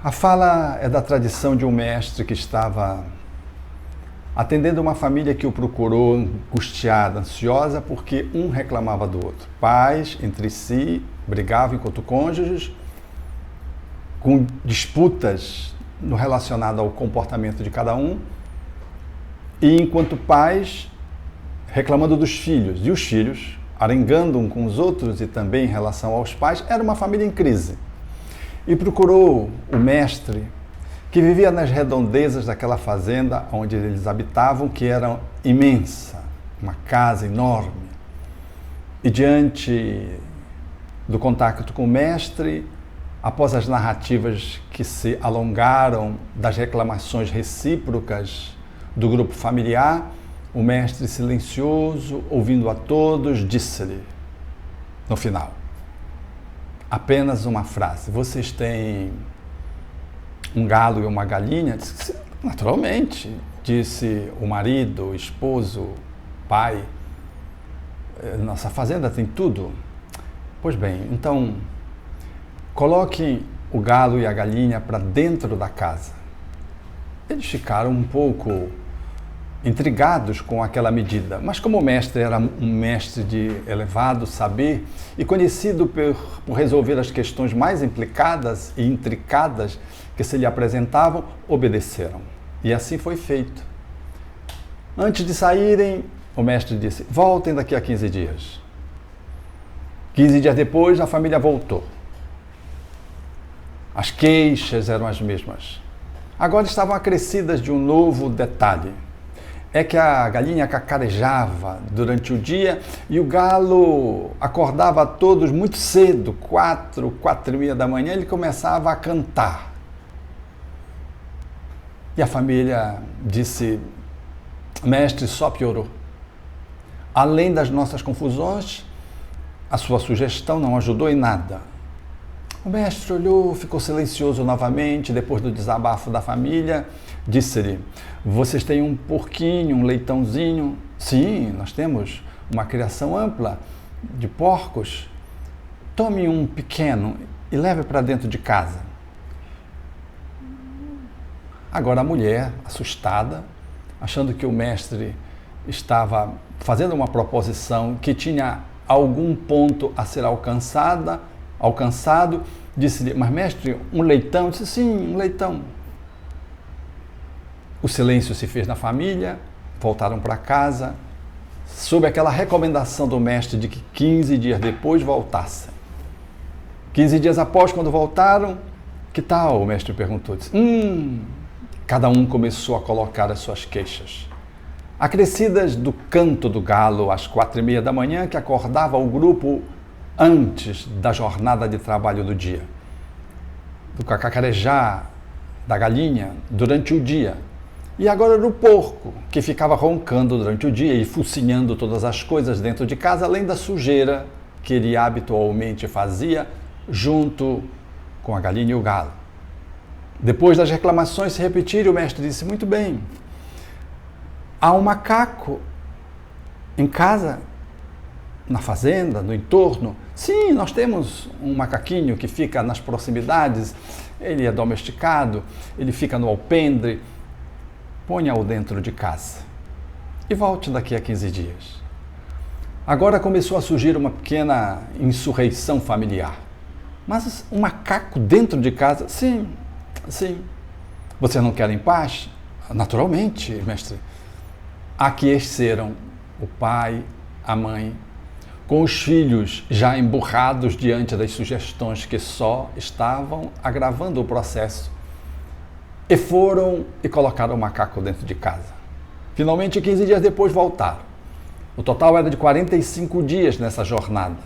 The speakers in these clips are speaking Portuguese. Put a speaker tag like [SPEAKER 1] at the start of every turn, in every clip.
[SPEAKER 1] A fala é da tradição de um mestre que estava atendendo uma família que o procurou angustiada, ansiosa, porque um reclamava do outro. Pais, entre si, brigavam enquanto cônjuges, com disputas no relacionado ao comportamento de cada um, e enquanto pais, reclamando dos filhos. E os filhos, arengando um com os outros e também em relação aos pais, era uma família em crise. E procurou o mestre, que vivia nas redondezas daquela fazenda onde eles habitavam, que era imensa, uma casa enorme. E diante do contato com o mestre, após as narrativas que se alongaram das reclamações recíprocas do grupo familiar, o mestre silencioso, ouvindo a todos, disse-lhe, no final, apenas uma frase: vocês têm um galo e uma galinha? Disse, naturalmente, disse o marido, o esposo, o pai. Nossa fazenda tem tudo. Pois bem, então, coloquem o galo e a galinha para dentro da casa. Eles ficaram um pouco intrigados com aquela medida, mas como o mestre era um mestre de elevado saber e conhecido por resolver as questões mais implicadas e intricadas que se lhe apresentavam, obedeceram. E assim foi feito. Antes de saírem, o mestre disse, voltem daqui a 15 dias. 15 dias depois, a família voltou. As queixas eram as mesmas. Agora estavam acrescidas de um novo detalhe. É que a galinha cacarejava durante o dia e o galo acordava todos muito cedo, 4h30 da manhã, ele começava a cantar. E a família disse, mestre, só piorou. Além das nossas confusões, a sua sugestão não ajudou em nada. O mestre olhou, ficou silencioso novamente, depois do desabafo da família, disse-lhe, vocês têm um porquinho, um leitãozinho? Sim, nós temos uma criação ampla de porcos. Tome um pequeno e leve para dentro de casa. Agora a mulher, assustada, achando que o mestre estava fazendo uma proposição que tinha algum ponto a ser alcançado, disse-lhe, mas mestre, um leitão? Disse, sim, um leitão. O silêncio se fez na família, voltaram para casa, sob aquela recomendação do mestre de que 15 dias depois voltassem. 15 dias após, quando voltaram, que tal? O mestre perguntou. Disse, cada um começou a colocar as suas queixas. Acrescidas do canto do galo às 4h30 da manhã, que acordava o grupo antes da jornada de trabalho do dia. Do cacarejar da galinha durante o dia. E agora do porco, que ficava roncando durante o dia e focinhando todas as coisas dentro de casa, além da sujeira que ele habitualmente fazia junto com a galinha e o galo. Depois das reclamações se repetirem, o mestre disse, muito bem, há um macaco em casa, na fazenda, no entorno? Sim, nós temos um macaquinho que fica nas proximidades, ele é domesticado, ele fica no alpendre, ponha-o dentro de casa e volte daqui a 15 dias. Agora começou a surgir uma pequena insurreição familiar. Mas um macaco dentro de casa? Sim, sim. Vocês não querem paz? Naturalmente, mestre. Aqueceram o pai, a mãe, com os filhos já emburrados diante das sugestões que só estavam agravando o processo. E foram e colocaram o macaco dentro de casa. Finalmente, 15 dias depois, voltaram. O total era de 45 dias nessa jornada.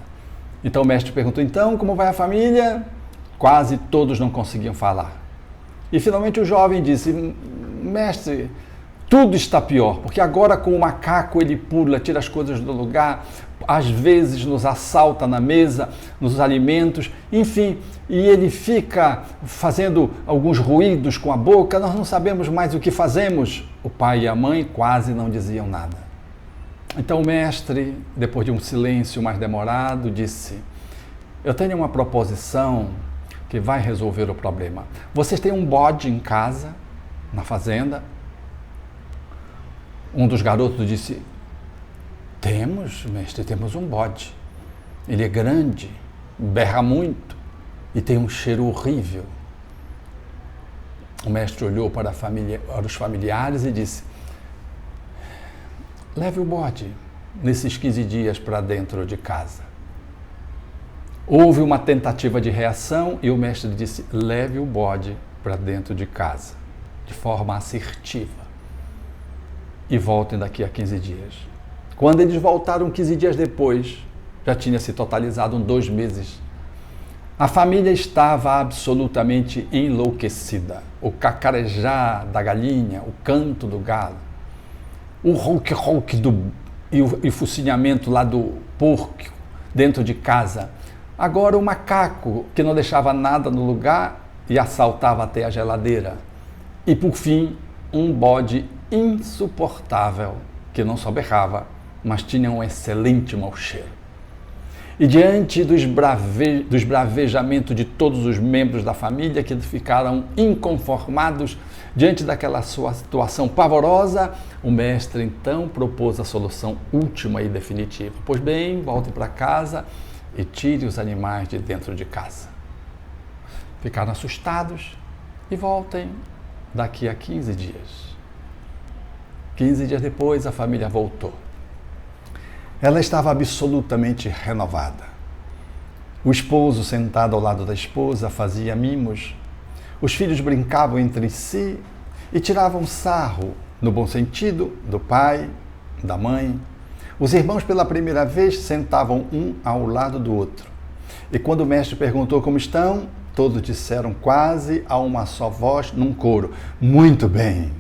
[SPEAKER 1] Então o mestre perguntou, então, como vai a família? Quase todos não conseguiam falar. E finalmente o jovem disse, mestre, tudo está pior, porque agora com o macaco ele pula, tira as coisas do lugar, às vezes nos assalta na mesa, nos alimentos, enfim, e ele fica fazendo alguns ruídos com a boca, nós não sabemos mais o que fazemos. O pai e a mãe quase não diziam nada. Então o mestre, depois de um silêncio mais demorado, disse, eu tenho uma proposição que vai resolver o problema. Vocês têm um bode em casa, na fazenda? Um dos garotos disse: temos, mestre, temos um bode. Ele é grande, berra muito e tem um cheiro horrível. O mestre olhou para os familiares e disse: leve o bode nesses 15 dias para dentro de casa. Houve uma tentativa de reação e o mestre disse: leve o bode para dentro de casa, de forma assertiva, e voltem daqui a 15 dias. Quando eles voltaram 15 dias depois, já tinha se totalizado 2 meses. A família estava absolutamente enlouquecida. O cacarejar da galinha, o canto do galo, o ronque-ronque e o focinhamento lá do porco dentro de casa. Agora o macaco, que não deixava nada no lugar e assaltava até a geladeira. E por fim, um bode insuportável, que não só berrava, mas tinha um excelente mau cheiro. E diante dos bravejamentos de todos os membros da família, que ficaram inconformados diante daquela sua situação pavorosa, o mestre então propôs a solução última e definitiva. Pois bem, voltem para casa e tire os animais de dentro de casa. Ficaram assustados e voltem daqui a 15 dias. 15 dias depois, a família voltou. Ela estava absolutamente renovada. O esposo, sentado ao lado da esposa, fazia mimos. Os filhos brincavam entre si e tiravam sarro, no bom sentido, do pai, da mãe. Os irmãos, pela primeira vez, sentavam um ao lado do outro. E quando o mestre perguntou como estão, todos disseram quase a uma só voz, num coro: muito bem.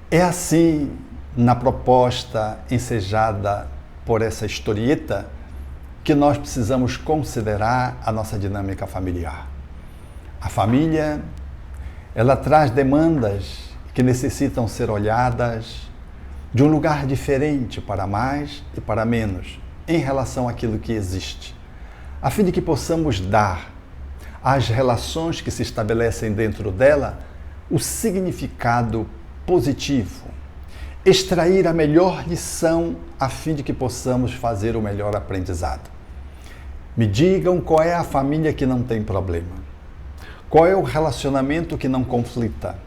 [SPEAKER 1] É assim, na proposta ensejada por essa historieta, que nós precisamos considerar a nossa dinâmica familiar. A família, ela traz demandas que necessitam ser olhadas de um lugar diferente para mais e para menos, em relação àquilo que existe, a fim de que possamos dar às relações que se estabelecem dentro dela o significado positivo, extrair a melhor lição a fim de que possamos fazer o melhor aprendizado. Me digam qual é a família que não tem problema. Qual é o relacionamento que não conflita?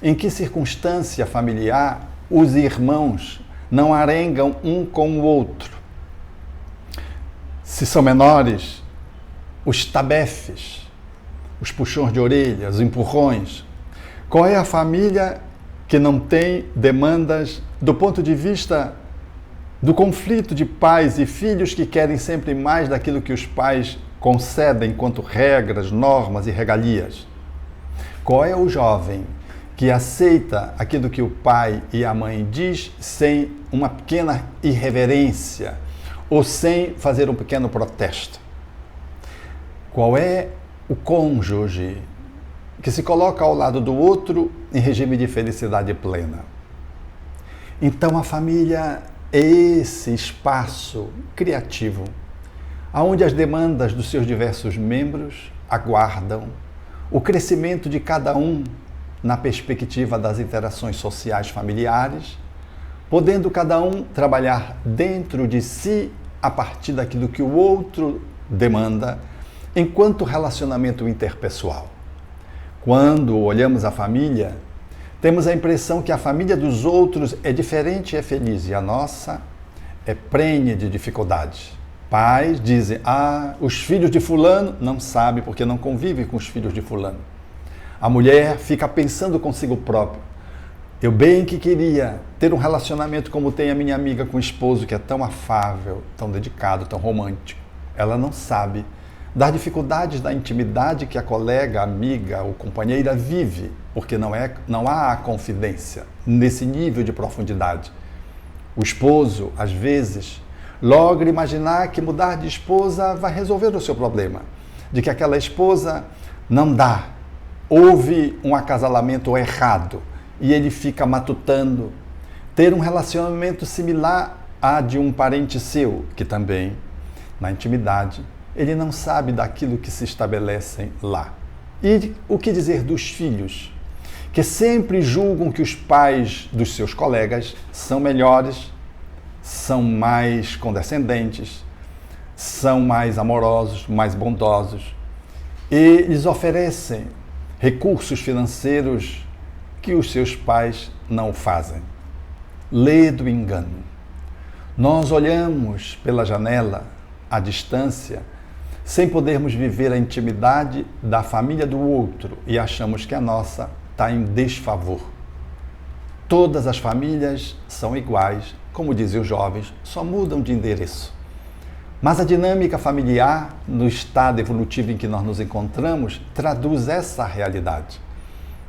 [SPEAKER 1] Em que circunstância familiar os irmãos não arengam um com o outro? Se são menores, os tabefes, os puxões de orelha, os empurrões. Qual é a família que não tem demandas do ponto de vista do conflito de pais e filhos que querem sempre mais daquilo que os pais concedem quanto regras, normas e regalias? Qual é o jovem que aceita aquilo que o pai e a mãe diz sem uma pequena irreverência ou sem fazer um pequeno protesto? Qual é o cônjuge que se coloca ao lado do outro em regime de felicidade plena? Então a família é esse espaço criativo, onde as demandas dos seus diversos membros aguardam o crescimento de cada um na perspectiva das interações sociais familiares, podendo cada um trabalhar dentro de si a partir daquilo que o outro demanda, enquanto relacionamento interpessoal. Quando olhamos a família, temos a impressão que a família dos outros é diferente e é feliz, e a nossa é prenha de dificuldades. Pais dizem: os filhos de fulano não sabem porque não convivem com os filhos de fulano. A mulher fica pensando consigo própria: eu bem que queria ter um relacionamento como tem a minha amiga com o esposo, que é tão afável, tão dedicado, tão romântico. Ela não sabe das dificuldades da intimidade que a colega, amiga ou companheira vive, porque não há a confidência nesse nível de profundidade. O esposo, às vezes, logra imaginar que mudar de esposa vai resolver o seu problema, de que aquela esposa não dá, houve um acasalamento errado e ele fica matutando ter um relacionamento similar a de um parente seu, que também, na intimidade, ele não sabe daquilo que se estabelecem lá. E o que dizer dos filhos, que sempre julgam que os pais dos seus colegas são melhores, são mais condescendentes, são mais amorosos, mais bondosos, e lhes oferecem recursos financeiros que os seus pais não fazem. Lê do engano. Nós olhamos pela janela, à distância, sem podermos viver a intimidade da família do outro e achamos que a nossa está em desfavor. Todas as famílias são iguais, como dizem os jovens, só mudam de endereço. Mas a dinâmica familiar, no estado evolutivo em que nós nos encontramos, traduz essa realidade.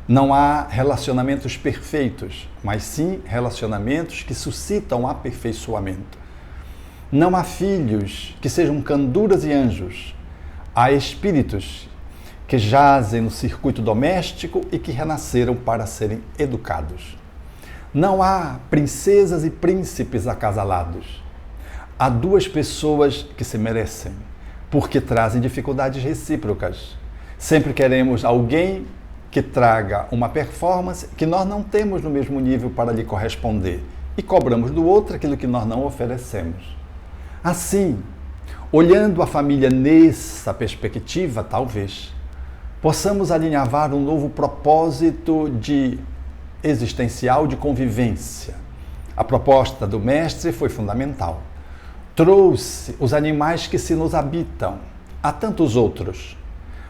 [SPEAKER 1] Não há relacionamentos perfeitos, mas sim relacionamentos que suscitam aperfeiçoamento. Não há filhos que sejam canduras e anjos. Há espíritos que jazem no circuito doméstico e que renasceram para serem educados. Não há princesas e príncipes acasalados. Há duas pessoas que se merecem, porque trazem dificuldades recíprocas. Sempre queremos alguém que traga uma performance que nós não temos no mesmo nível para lhe corresponder e cobramos do outro aquilo que nós não oferecemos. Assim, olhando a família nessa perspectiva, talvez, possamos alinhavar um novo propósito existencial de convivência. A proposta do mestre foi fundamental. Trouxe os animais que se nos habitam, há tantos outros,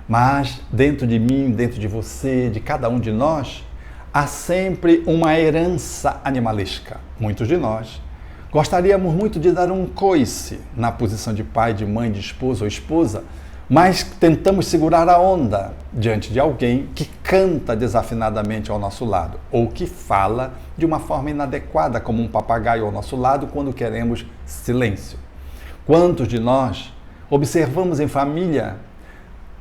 [SPEAKER 1] mas dentro de mim, dentro de você, de cada um de nós, há sempre uma herança animalesca. Muitos de nós gostaríamos muito de dar um coice na posição de pai, de mãe, de esposo ou esposa, mas tentamos segurar a onda diante de alguém que canta desafinadamente ao nosso lado ou que fala de uma forma inadequada, como um papagaio ao nosso lado, quando queremos silêncio. Quantos de nós observamos em família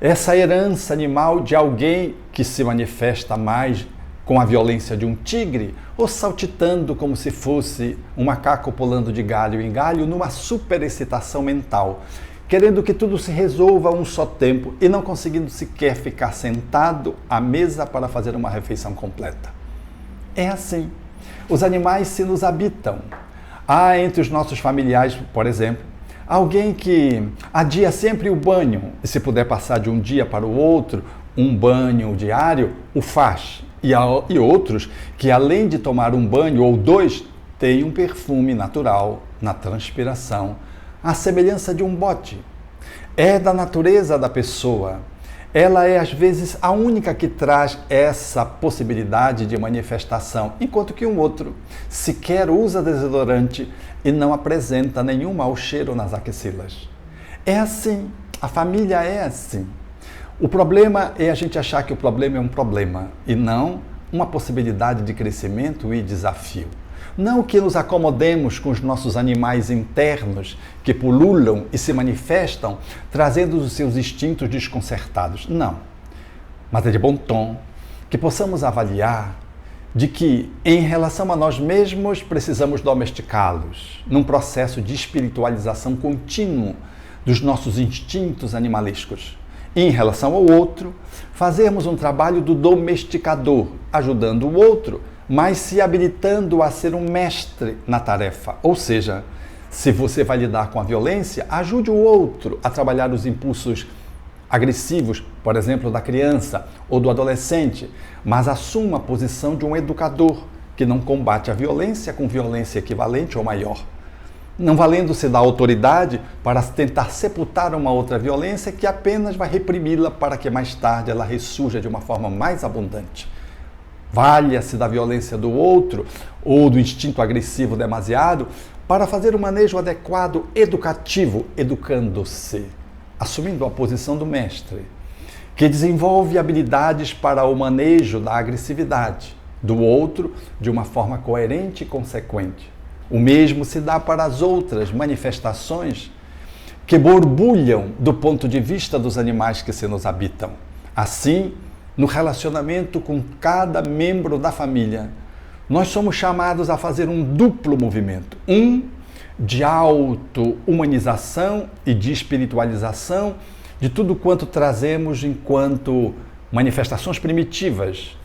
[SPEAKER 1] essa herança animal de alguém que se manifesta mais com a violência de um tigre ou saltitando como se fosse um macaco pulando de galho em galho numa superexcitação mental, querendo que tudo se resolva a um só tempo e não conseguindo sequer ficar sentado à mesa para fazer uma refeição completa. É assim. Os animais se nos habitam. Há entre os nossos familiares, por exemplo, alguém que adia sempre o banho e se puder passar de um dia para o outro, um banho diário, o faz. E outros que, além de tomar um banho ou dois, têm um perfume natural na transpiração, à semelhança de um bote. É da natureza da pessoa. Ela é, às vezes, a única que traz essa possibilidade de manifestação, enquanto que um outro sequer usa desodorante e não apresenta nenhum mau cheiro nas axilas. É assim, a família é assim. O problema é a gente achar que o problema é um problema e não uma possibilidade de crescimento e desafio. Não que nos acomodemos com os nossos animais internos que pululam e se manifestam trazendo os seus instintos desconcertados. Não. Mas é de bom tom que possamos avaliar de que, em relação a nós mesmos, precisamos domesticá-los num processo de espiritualização contínuo dos nossos instintos animalescos. E, em relação ao outro, fazermos um trabalho do domesticador, ajudando o outro, mas se habilitando a ser um mestre na tarefa. Ou seja, se você vai lidar com a violência, ajude o outro a trabalhar os impulsos agressivos, por exemplo, da criança ou do adolescente, mas assuma a posição de um educador que não combate a violência com violência equivalente ou maior. Não valendo-se da autoridade para tentar sepultar uma outra violência que apenas vai reprimi-la para que mais tarde ela ressurja de uma forma mais abundante. Valha-se da violência do outro ou do instinto agressivo demasiado para fazer um manejo adequado, educativo, educando-se, assumindo a posição do mestre, que desenvolve habilidades para o manejo da agressividade do outro de uma forma coerente e consequente. O mesmo se dá para as outras manifestações que borbulham do ponto de vista dos animais que se nos habitam. Assim, no relacionamento com cada membro da família, nós somos chamados a fazer um duplo movimento. Um de auto-humanização e de espiritualização de tudo quanto trazemos enquanto manifestações primitivas.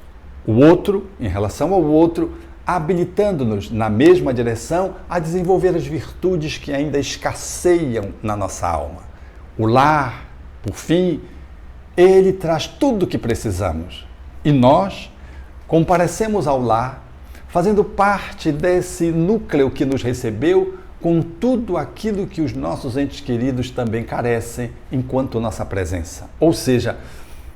[SPEAKER 1] O outro, em relação ao outro, habilitando-nos na mesma direção a desenvolver as virtudes que ainda escasseiam na nossa alma. O lar, por fim, ele traz tudo o que precisamos. E nós comparecemos ao lar, fazendo parte desse núcleo que nos recebeu com tudo aquilo que os nossos entes queridos também carecem enquanto nossa presença. Ou seja,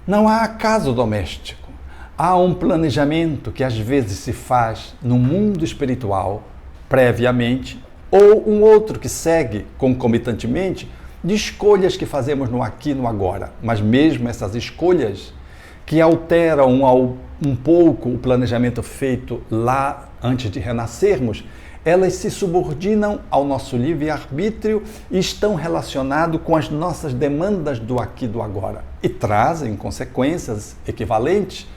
[SPEAKER 1] não há acaso doméstico. Há um planejamento que às vezes se faz no mundo espiritual, previamente, ou um outro que segue concomitantemente de escolhas que fazemos no aqui e no agora. Mas mesmo essas escolhas que alteram um pouco o planejamento feito lá antes de renascermos, elas se subordinam ao nosso livre-arbítrio e estão relacionadas com as nossas demandas do aqui e do agora e trazem consequências equivalentes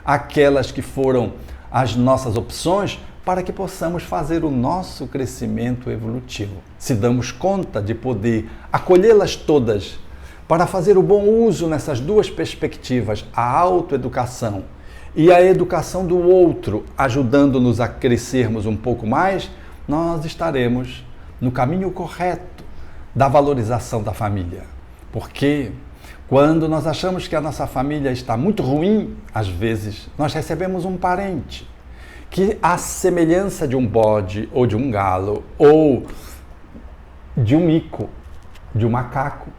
[SPEAKER 1] àquelas que foram as nossas opções para que possamos fazer o nosso crescimento evolutivo. Se damos conta de poder acolhê-las todas para fazer o bom uso nessas duas perspectivas, a autoeducação e a educação do outro, ajudando-nos a crescermos um pouco mais, nós estaremos no caminho correto da valorização da família. Porque quando nós achamos que a nossa família está muito ruim, às vezes nós recebemos um parente que, à semelhança de um bode ou de um galo ou de um mico, de um macaco,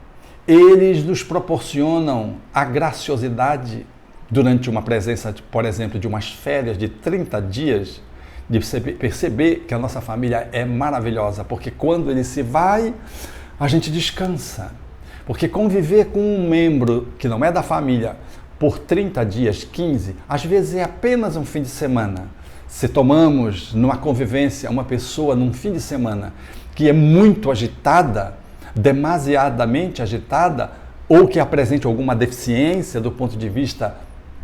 [SPEAKER 1] eles nos proporcionam a graciosidade durante uma presença, por exemplo, de umas férias de 30 dias, de perceber que a nossa família é maravilhosa, porque quando ele se vai, a gente descansa. Porque conviver com um membro que não é da família por 30 dias, 15, às vezes é apenas um fim de semana. Se tomamos numa convivência uma pessoa num fim de semana que é muito agitada, demasiadamente agitada, ou que apresente alguma deficiência do ponto de vista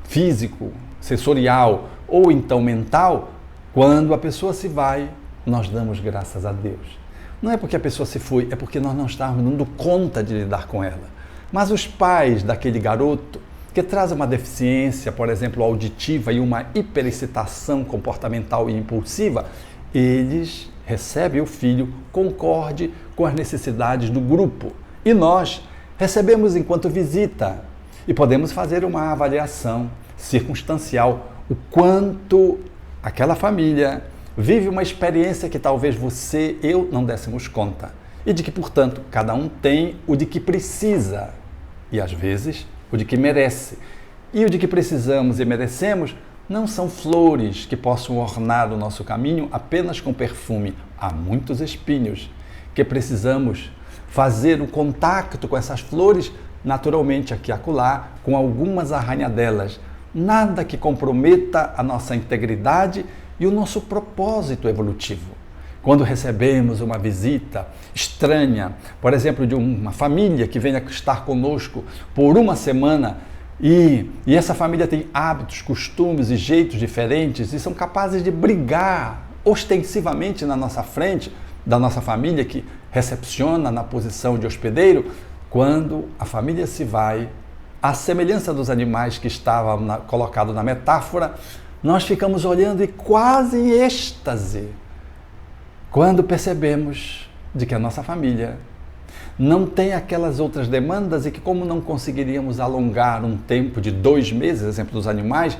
[SPEAKER 1] físico, sensorial ou então mental, quando a pessoa se vai, nós damos graças a Deus. Não é porque a pessoa se foi, é porque nós não estávamos dando conta de lidar com ela. Mas os pais daquele garoto que traz uma deficiência, por exemplo, auditiva e uma hiperexcitação comportamental e impulsiva, eles recebem o filho concorde com as necessidades do grupo. E nós recebemos enquanto visita e podemos fazer uma avaliação circunstancial, o quanto aquela família vive uma experiência que talvez você, eu não dessemos conta. E de que, portanto, cada um tem o de que precisa e, às vezes, o de que merece. E o de que precisamos e merecemos não são flores que possam ornar o nosso caminho apenas com perfume. Há muitos espinhos que precisamos fazer o contato com essas flores, naturalmente aqui e acolá, com algumas arranhadelas. Nada que comprometa a nossa integridade e o nosso propósito evolutivo. Quando recebemos uma visita estranha, por exemplo, de uma família que venha estar conosco por uma semana e essa família tem hábitos, costumes e jeitos diferentes e são capazes de brigar ostensivamente na nossa frente, da nossa família que recepciona na posição de hospedeiro, quando a família se vai, à semelhança dos animais que estavam colocados na metáfora, nós ficamos olhando e quase em êxtase quando percebemos de que a nossa família não tem aquelas outras demandas e que, como não conseguiríamos alongar um tempo de 2 meses, exemplo dos animais,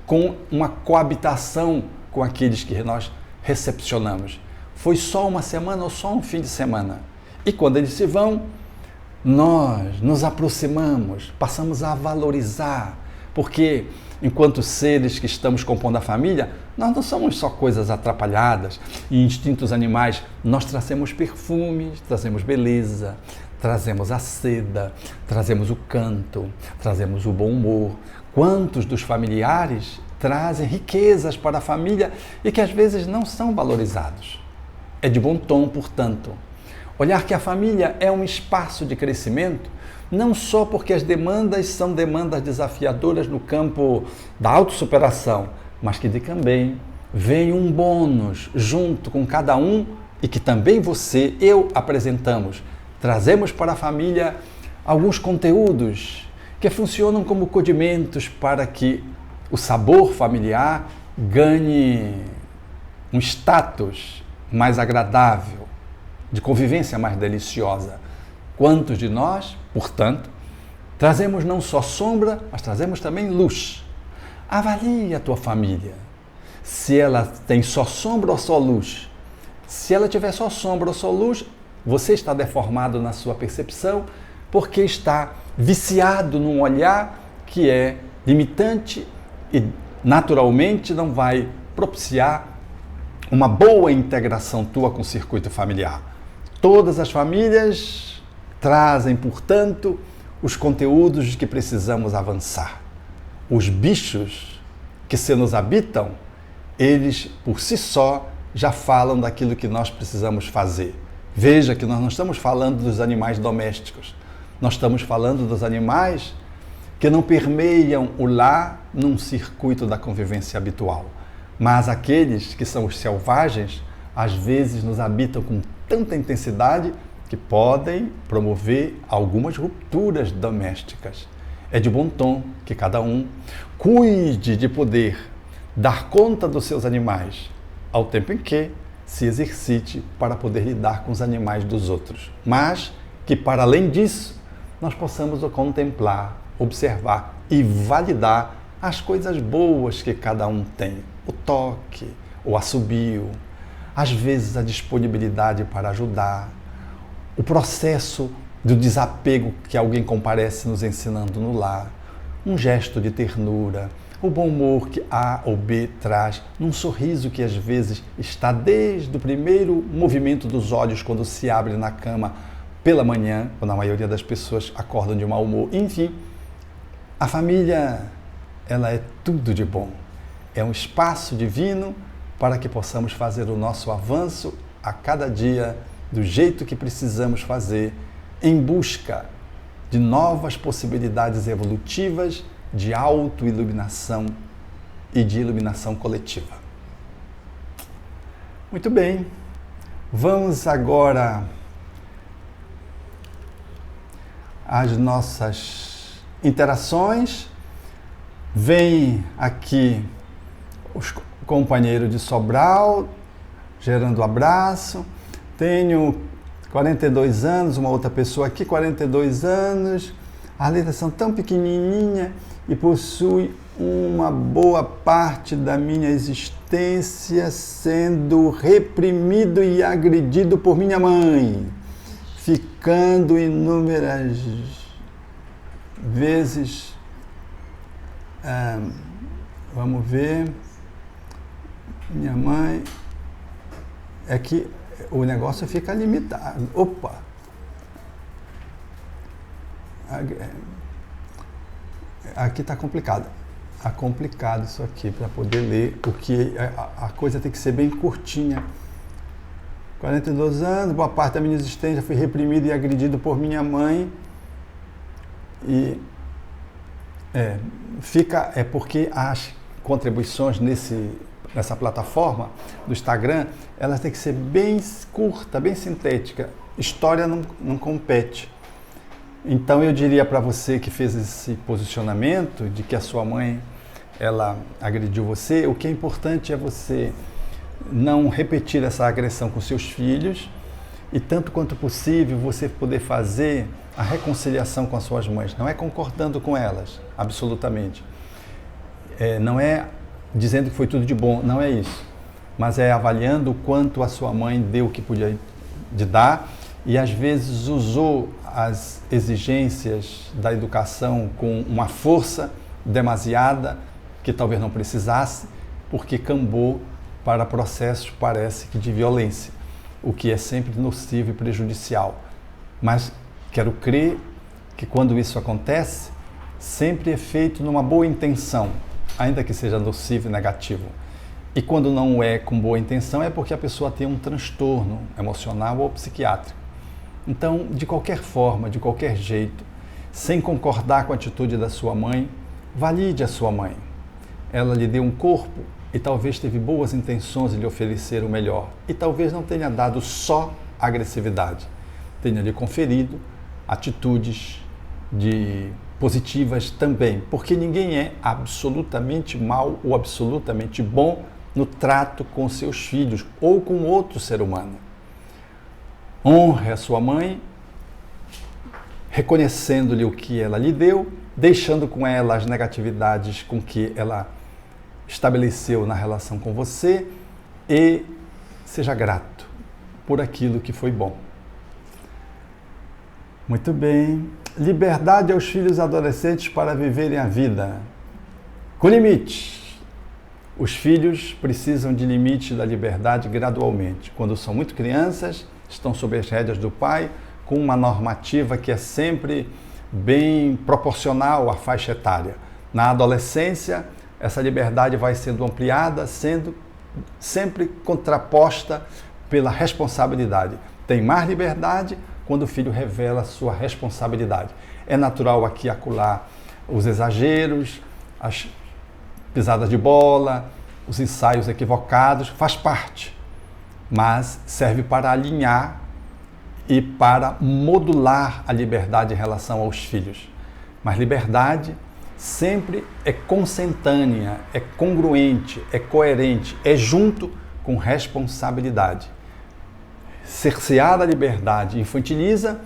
[SPEAKER 1] com uma coabitação com aqueles que nós recepcionamos. Foi só uma semana ou só um fim de semana. E quando eles se vão, nós nos aproximamos, passamos a valorizar, porque enquanto seres que estamos compondo a família, nós não somos só coisas atrapalhadas e instintos animais, nós trazemos perfumes, trazemos beleza, trazemos a seda, trazemos o canto, trazemos o bom humor. Quantos dos familiares trazem riquezas para a família e que às vezes não são valorizados? É de bom tom, portanto, olhar que a família é um espaço de crescimento, não só porque as demandas são demandas desafiadoras no campo da autossuperação, mas que também vem um bônus junto com cada um e que também você, eu apresentamos. Trazemos para a família alguns conteúdos que funcionam como condimentos para que o sabor familiar ganhe um status mais agradável, de convivência mais deliciosa. Quantos de nós, portanto, trazemos não só sombra, mas trazemos também luz. Avalie a tua família. Se ela tem só sombra ou só luz. Se ela tiver só sombra ou só luz, você está deformado na sua percepção porque está viciado num olhar que é limitante e naturalmente não vai propiciar uma boa integração tua com o circuito familiar. Todas as famílias trazem, portanto, os conteúdos de que precisamos avançar. Os bichos que se nos habitam, eles por si só já falam daquilo que nós precisamos fazer. Veja que nós não estamos falando dos animais domésticos, nós estamos falando dos animais que não permeiam o lar num circuito da convivência habitual. Mas aqueles que são os selvagens, às vezes nos habitam com tanta intensidade que podem promover algumas rupturas domésticas. É de bom tom que cada um cuide de poder dar conta dos seus animais, ao tempo em que se exercite para poder lidar com os animais dos outros. Mas que, para além disso, nós possamos contemplar, observar e validar as coisas boas que cada um tem. O toque, o assobio, às vezes a disponibilidade para ajudar, o processo do desapego que alguém comparece nos ensinando no lar, um gesto de ternura, o bom humor que A ou B traz, num sorriso que às vezes está desde o primeiro movimento dos olhos quando se abre na cama pela manhã, quando a maioria das pessoas acordam de mau humor. Enfim, a família, ela é tudo de bom. É um espaço divino para que possamos fazer o nosso avanço a cada dia do jeito que precisamos fazer, em busca de novas possibilidades evolutivas de autoiluminação e de iluminação coletiva. Muito bem, vamos agora às nossas interações. Vem aqui os companheiros de Sobral, gerando abraço. Tenho 42 anos, uma outra pessoa aqui, 42 anos. As letras são tão pequenininhas e possui uma boa parte da minha existência sendo reprimido e agredido por minha mãe, ficando inúmeras vezes. Vamos ver. Minha mãe. É que o negócio fica limitado. Opa! Aqui está complicado. Está complicado isso aqui para poder ler, porque a coisa tem que ser bem curtinha. 42 anos, boa parte da minha existência fui reprimido e agredido por minha mãe. E porque as contribuições nessa plataforma do Instagram, elas têm que ser bem curta, bem sintética. História não compete. Então eu diria para você que fez esse posicionamento de que a sua mãe, ela agrediu você, o que é importante é você não repetir essa agressão com seus filhos e tanto quanto possível você poder fazer a reconciliação com as suas mães. Não é concordando com elas, absolutamente. Não é dizendo que foi tudo de bom, não é isso. Mas é avaliando o quanto a sua mãe deu o que podia de dar e às vezes usou as exigências da educação com uma força demasiada que talvez não precisasse, porque cambou para processos, parece que de violência, o que é sempre nocivo e prejudicial. Mas quero crer que quando isso acontece, sempre é feito numa boa intenção, ainda que seja nocivo e negativo. E quando não é com boa intenção, é porque a pessoa tem um transtorno emocional ou psiquiátrico. Então, de qualquer forma, de qualquer jeito, sem concordar com a atitude da sua mãe, valide a sua mãe. Ela lhe deu um corpo e talvez teve boas intenções em lhe oferecer o melhor e talvez não tenha dado só agressividade, tenha lhe conferido atitudes positivas também, porque ninguém é absolutamente mal ou absolutamente bom no trato com seus filhos ou com outro ser humano. Honre a sua mãe, reconhecendo-lhe o que ela lhe deu, deixando com ela as negatividades com que ela estabeleceu na relação com você e seja grato por aquilo que foi bom. Muito bem. Liberdade aos filhos adolescentes para viverem a vida. Com limites. Os filhos precisam de limite da liberdade gradualmente. Quando são muito crianças, estão sob as rédeas do pai, com uma normativa que é sempre bem proporcional à faixa etária. Na adolescência, essa liberdade vai sendo ampliada, sendo sempre contraposta pela responsabilidade. Tem mais liberdade quando o filho revela sua responsabilidade. É natural aqui e acolá os exageros, as pisadas de bola, os ensaios equivocados, faz parte, mas serve para alinhar e para modular a liberdade em relação aos filhos. Mas liberdade sempre é consentânea, é congruente, é coerente, é junto com responsabilidade. Cercear a liberdade infantiliza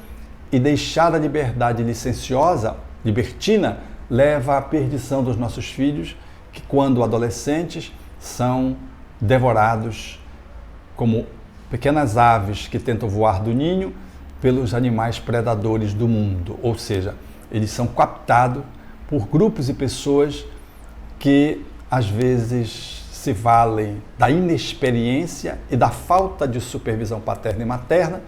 [SPEAKER 1] e deixar a liberdade licenciosa, libertina, leva à perdição dos nossos filhos, que quando adolescentes são devorados como pequenas aves que tentam voar do ninho pelos animais predadores do mundo. Ou seja, eles são captados por grupos e pessoas que às vezes se valem da inexperiência e da falta de supervisão paterna e materna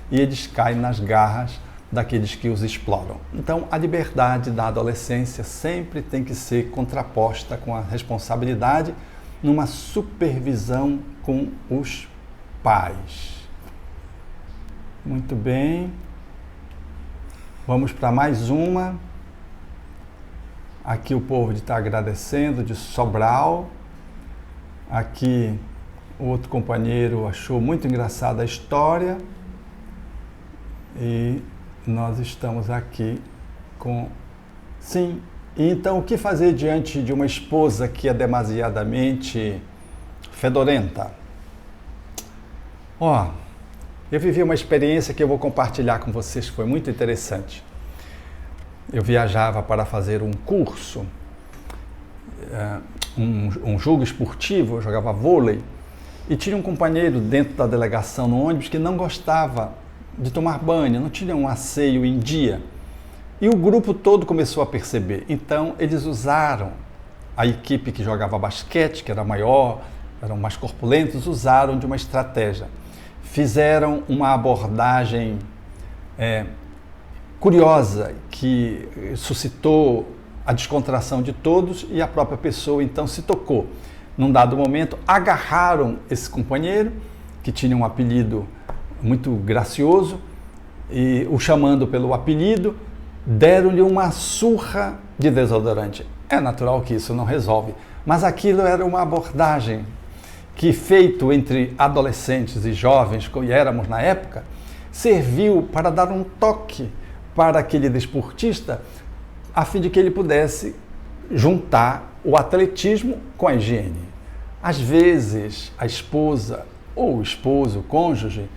[SPEAKER 1] e eles caem nas garras daqueles que os exploram. Então, a liberdade da adolescência sempre tem que ser contraposta com a responsabilidade numa supervisão com os pais. Muito bem. Vamos para mais uma. Aqui o povo está agradecendo, de Sobral. Aqui o outro companheiro achou muito engraçada a história. E nós estamos aqui com... Sim, e então o que fazer diante de uma esposa que é demasiadamente fedorenta? Eu vivi uma experiência que eu vou compartilhar com vocês, que foi muito interessante. Eu viajava para fazer um curso, um jogo esportivo, eu jogava vôlei, e tinha um companheiro dentro da delegação no ônibus que não gostava de tomar banho, não tinha um asseio em dia. E o grupo todo começou a perceber. Então, eles usaram, a equipe que jogava basquete, que era maior, eram mais corpulentos, usaram de uma estratégia. Fizeram uma abordagem curiosa, que suscitou a descontração de todos e a própria pessoa então se tocou. Num dado momento, agarraram esse companheiro, que tinha um apelido muito gracioso, e o chamando pelo apelido, deram-lhe uma surra de desodorante. É natural que isso não resolve, mas aquilo era uma abordagem que, feito entre adolescentes e jovens, como éramos na época, serviu para dar um toque para aquele desportista, a fim de que ele pudesse juntar o atletismo com a higiene. Às vezes, a esposa ou o esposo, o cônjuge,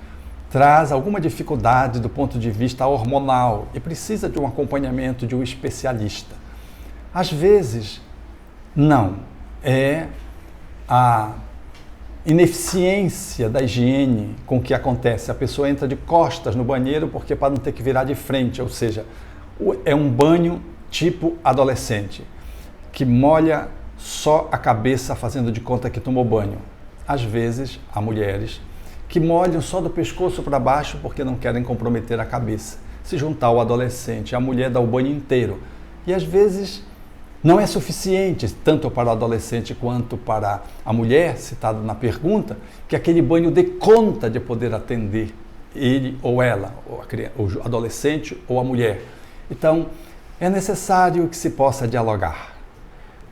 [SPEAKER 1] traz alguma dificuldade do ponto de vista hormonal e precisa de um acompanhamento de um especialista. Às vezes, não. É a ineficiência da higiene com que acontece. A pessoa entra de costas no banheiro porque para não ter que virar de frente, ou seja, é um banho tipo adolescente, que molha só a cabeça fazendo de conta que tomou banho. Às vezes, há mulheres que molham só do pescoço para baixo porque não querem comprometer a cabeça. Se juntar ao adolescente, a mulher dá o banho inteiro. E às vezes não é suficiente, tanto para o adolescente quanto para a mulher, citado na pergunta, que aquele banho dê conta de poder atender ele ou ela, ou o adolescente ou a mulher. Então, é necessário que se possa dialogar.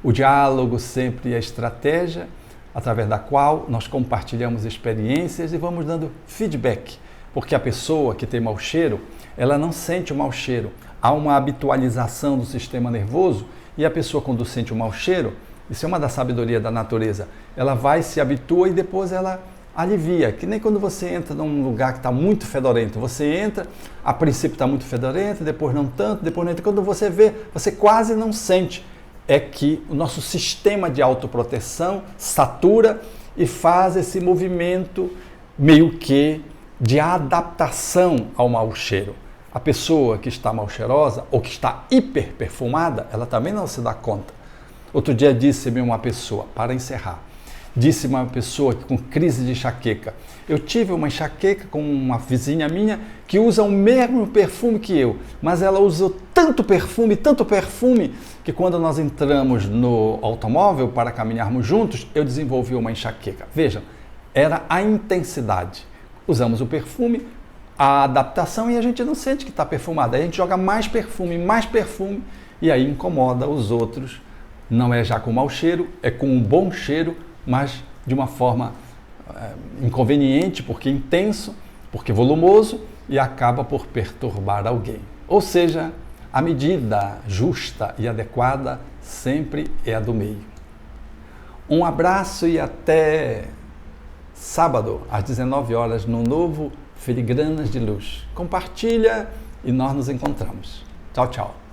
[SPEAKER 1] O diálogo sempre é estratégia, através da qual nós compartilhamos experiências e vamos dando feedback. Porque a pessoa que tem mau cheiro, ela não sente o mau cheiro. Há uma habitualização do sistema nervoso e a pessoa, quando sente o mau cheiro, isso é uma da sabedoria da natureza, ela vai, se habitua e depois ela alivia. Que nem quando você entra num lugar que está muito fedorento. Você entra, a princípio está muito fedorento, depois não tanto, depois não entra. Quando você vê, você quase não sente. É que o nosso sistema de autoproteção satura e faz esse movimento meio que de adaptação ao mau cheiro. A pessoa que está mal cheirosa ou que está hiper perfumada, ela também não se dá conta. Outro dia disse-me uma pessoa, para encerrar, disse-me uma pessoa com crise de enxaqueca. Eu tive uma enxaqueca com uma vizinha minha que usa o mesmo perfume que eu, mas ela usou tanto perfume, que quando nós entramos no automóvel para caminharmos juntos, eu desenvolvi uma enxaqueca. Vejam, era a intensidade. Usamos o perfume, a adaptação e a gente não sente que está perfumado. Aí a gente joga mais perfume e aí incomoda os outros. Não é já com mau cheiro, é com um bom cheiro, mas de uma forma inconveniente, porque intenso, porque volumoso e acaba por perturbar alguém. Ou seja, a medida justa e adequada sempre é a do meio. Um abraço e até sábado, às 19 horas, no novo Filigranas de Luz. Compartilha e nós nos encontramos. Tchau, tchau.